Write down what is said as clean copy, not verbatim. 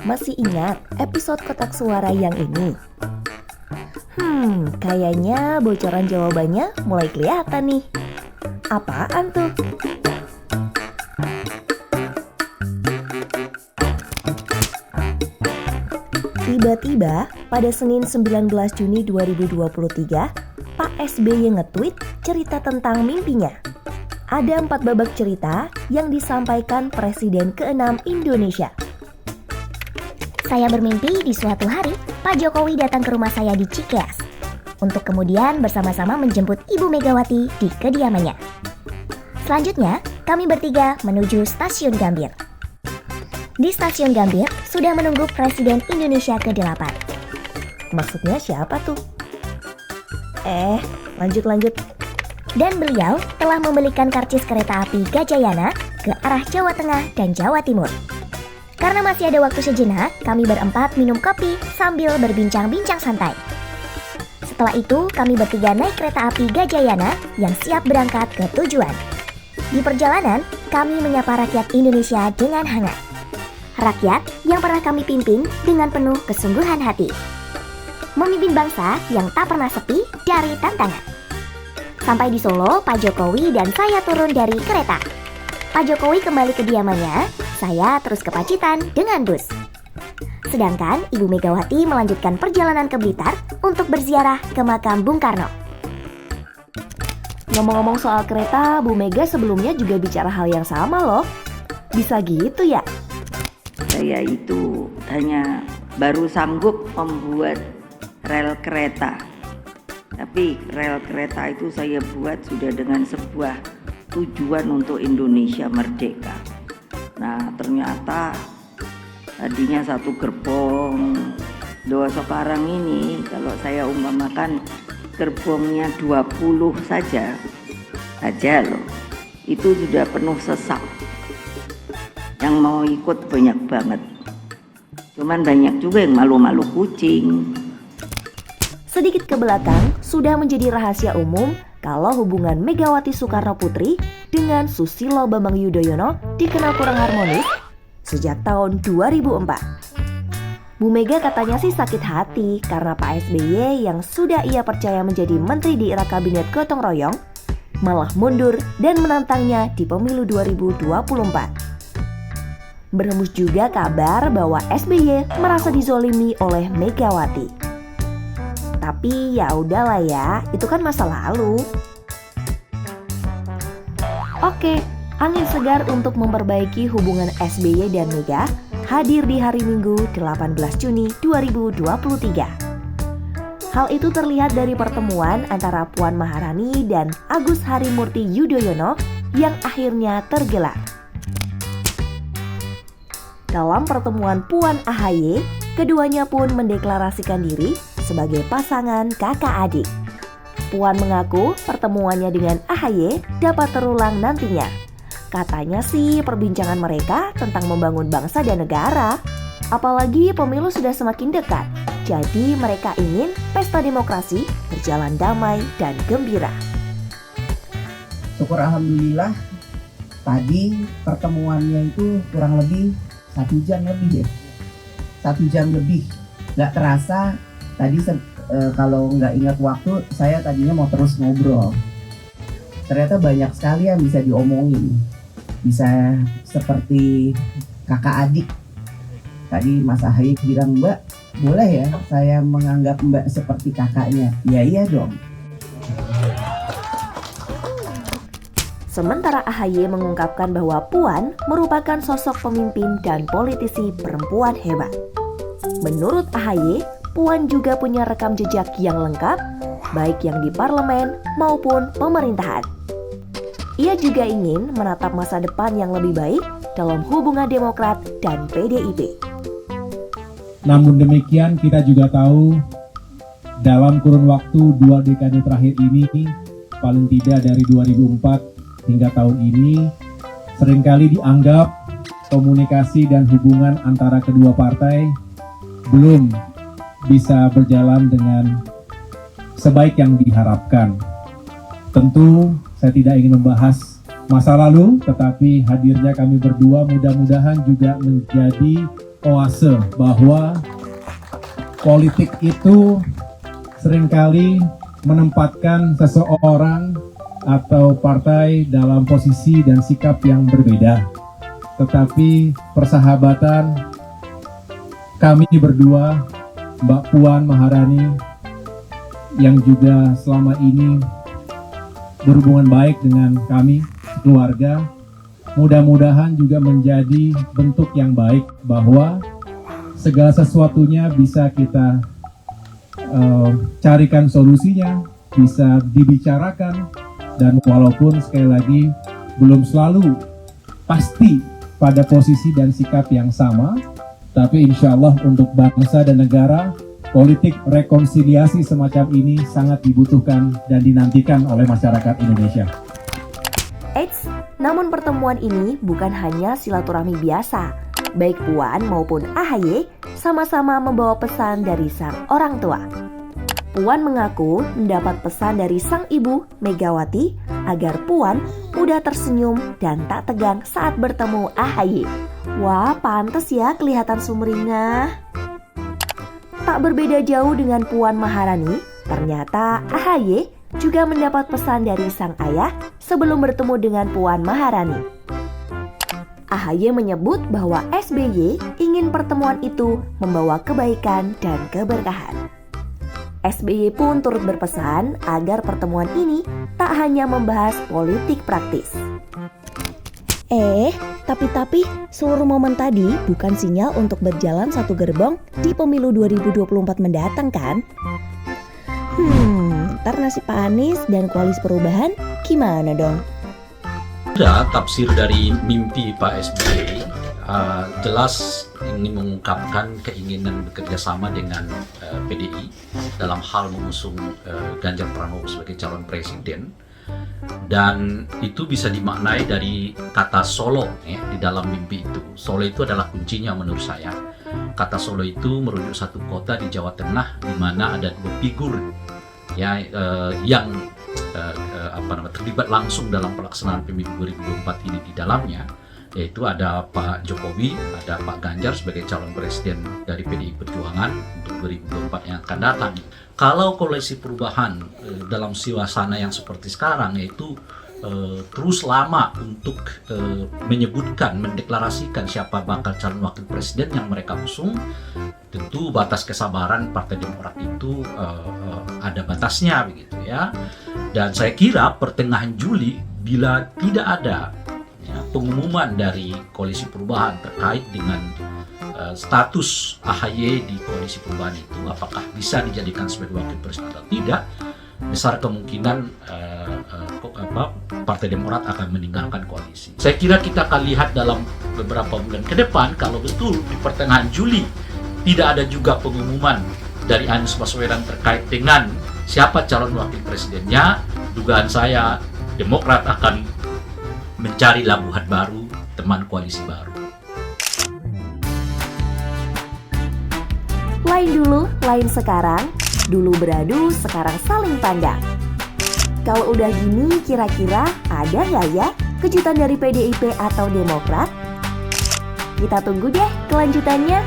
Masih ingat episode kotak suara yang ini? Kayaknya bocoran jawabannya mulai kelihatan nih. Apaan tuh? Tiba-tiba pada Senin 19 Juni 2023, Pak SBY nge-tweet cerita tentang mimpinya. Ada 4 babak cerita yang disampaikan Presiden ke-6 Indonesia. Saya bermimpi di suatu hari Pak Jokowi datang ke rumah saya di Cikeas untuk kemudian bersama-sama menjemput Ibu Megawati di kediamannya. Selanjutnya, kami bertiga menuju Stasiun Gambir. Di Stasiun Gambir sudah menunggu Presiden Indonesia ke-8. Maksudnya siapa tuh? Lanjut. Dan beliau telah membelikan karcis kereta api Gajayana ke arah Jawa Tengah dan Jawa Timur. Karena masih ada waktu sejenak, kami berempat minum kopi sambil berbincang-bincang santai. Setelah itu, kami bertiga naik kereta api Gajayana yang siap berangkat ke tujuan. Di perjalanan, kami menyapa rakyat Indonesia dengan hangat. Rakyat yang pernah kami pimpin dengan penuh kesungguhan hati. Memimpin bangsa yang tak pernah sepi dari tantangan. Sampai di Solo, Pak Jokowi dan saya turun dari kereta. Pak Jokowi kembali ke kediamannya, saya terus ke Pacitan dengan bus. Sedangkan Ibu Megawati melanjutkan perjalanan ke Blitar untuk berziarah ke makam Bung Karno. Ngomong-ngomong soal kereta, Bu Mega sebelumnya juga bicara hal yang sama loh. Bisa gitu ya? Saya itu hanya baru sanggup membuat rel kereta. Tapi rel kereta itu saya buat sudah dengan sebuah tujuan untuk Indonesia merdeka. Nah, ternyata tadinya satu gerbong. Sekarang ini kalau saya umpamakan gerbongnya 20 saja loh. Itu sudah penuh sesak. Yang mau ikut banyak banget. Cuman banyak juga yang malu-malu kucing. Sedikit ke belakang, sudah menjadi rahasia umum kalau hubungan Megawati Soekarno Putri dengan Susilo Bambang Yudhoyono dikenal kurang harmonis sejak tahun 2004. Bu Mega katanya sih sakit hati karena Pak SBY yang sudah ia percaya menjadi menteri di era kabinet gotong royong malah mundur dan menantangnya di pemilu 2024. Berhembus juga kabar bahwa SBY merasa dizolimi oleh Megawati. Tapi ya udahlah ya, itu kan masa lalu. Oke, angin segar untuk memperbaiki hubungan SBY dan Mega hadir di hari Minggu 18 Juni 2023. Hal itu terlihat dari pertemuan antara Puan Maharani dan Agus Harimurti Yudhoyono yang akhirnya tergelar. Dalam pertemuan Puan AHY, keduanya pun mendeklarasikan diri sebagai pasangan kakak adik. Puan mengaku pertemuannya dengan AHY dapat terulang nantinya. Katanya sih perbincangan mereka tentang membangun bangsa dan negara. Apalagi pemilu sudah semakin dekat. Jadi mereka ingin pesta demokrasi berjalan damai dan gembira. Syukur alhamdulillah tadi pertemuannya itu kurang lebih 1 jam lebih ya. 1 jam lebih. Gak terasa tadi kalau nggak ingat waktu saya tadinya mau terus ngobrol. Ternyata banyak sekali yang bisa diomongin. Bisa seperti kakak adik. Tadi Mas AHY bilang, "Mbak, boleh ya saya menganggap Mbak seperti kakaknya?" Ya iya dong. Sementara AHY mengungkapkan bahwa Puan merupakan sosok pemimpin dan politisi perempuan hebat. Menurut AHY, Puan juga punya rekam jejak yang lengkap, baik yang di parlemen maupun pemerintahan. Ia juga ingin menatap masa depan yang lebih baik dalam hubungan Demokrat dan PDIP. Namun demikian kita juga tahu dalam kurun waktu 2 dekade terakhir ini, paling tidak dari 2004 hingga tahun ini, seringkali dianggap komunikasi dan hubungan antara kedua partai belum bisa berjalan dengan sebaik yang diharapkan. Tentu saya tidak ingin membahas masa lalu, tetapi hadirnya kami berdua mudah-mudahan juga menjadi oase bahwa politik itu seringkali menempatkan seseorang atau partai dalam posisi dan sikap yang berbeda. Tetapi persahabatan kami berdua, Mbak Puan Maharani, yang juga selama ini berhubungan baik dengan kami, keluarga, mudah-mudahan juga menjadi bentuk yang baik bahwa segala sesuatunya bisa kita carikan solusinya, bisa dibicarakan, dan walaupun sekali lagi belum selalu pasti pada posisi dan sikap yang sama, tapi insya Allah untuk bangsa dan negara, politik rekonsiliasi semacam ini sangat dibutuhkan dan dinantikan oleh masyarakat Indonesia. Eits, namun pertemuan ini bukan hanya silaturahmi biasa. Baik Puan maupun AHY sama-sama membawa pesan dari sang orang tua. Puan mengaku mendapat pesan dari sang ibu Megawati agar Puan mudah tersenyum dan tak tegang saat bertemu AHY. Wah, pantes ya kelihatan sumringah. Tak berbeda jauh dengan Puan Maharani, ternyata AHY juga mendapat pesan dari sang ayah sebelum bertemu dengan Puan Maharani. AHY menyebut bahwa SBY ingin pertemuan itu membawa kebaikan dan keberkahan. SBY pun turut berpesan agar pertemuan ini tak hanya membahas politik praktis. Tapi seluruh momen tadi bukan sinyal untuk berjalan satu gerbong di pemilu 2024 mendatang kan? Ntar nasib Pak Anies dan Koalisi Perubahan gimana dong? Ada tafsir dari mimpi Pak SBY, jelas ingin mengungkapkan keinginan bekerja sama dengan PDI dalam hal mengusung Ganjar Pranowo sebagai calon presiden, dan itu bisa dimaknai dari kata Solo ya, di dalam mimpi itu. Solo itu adalah kuncinya menurut saya. Kata Solo itu merujuk satu kota di Jawa Tengah di mana ada dua figur ya yang terlibat langsung dalam pelaksanaan pemilu 2024 ini di dalamnya, yaitu ada Pak Jokowi, ada Pak Ganjar sebagai calon presiden dari PDI Perjuangan untuk 2024 yang akan datang. Kalau koalisi perubahan dalam suasana yang seperti sekarang, yaitu terus lama untuk menyebutkan, mendeklarasikan siapa bakal calon wakil presiden yang mereka usung, tentu batas kesabaran Partai Demokrat itu ada batasnya begitu ya. Dan saya kira pertengahan Juli bila tidak ada pengumuman dari koalisi perubahan terkait dengan status AHY di koalisi perubahan itu, apakah bisa dijadikan sebagai wakil presiden atau tidak, besar kemungkinan Partai Demokrat akan meninggalkan koalisi. Saya kira kita akan lihat dalam beberapa bulan ke depan, kalau betul di pertengahan Juli tidak ada juga pengumuman dari Anies Baswedan terkait dengan siapa calon wakil presidennya, dugaan saya Demokrat akan mencari labuhan baru, teman koalisi baru. Lain dulu, lain sekarang. Dulu beradu, sekarang saling pandang. Kalau udah gini, kira-kira ada nggak ya kejutan dari PDIP atau Demokrat? Kita tunggu deh kelanjutannya.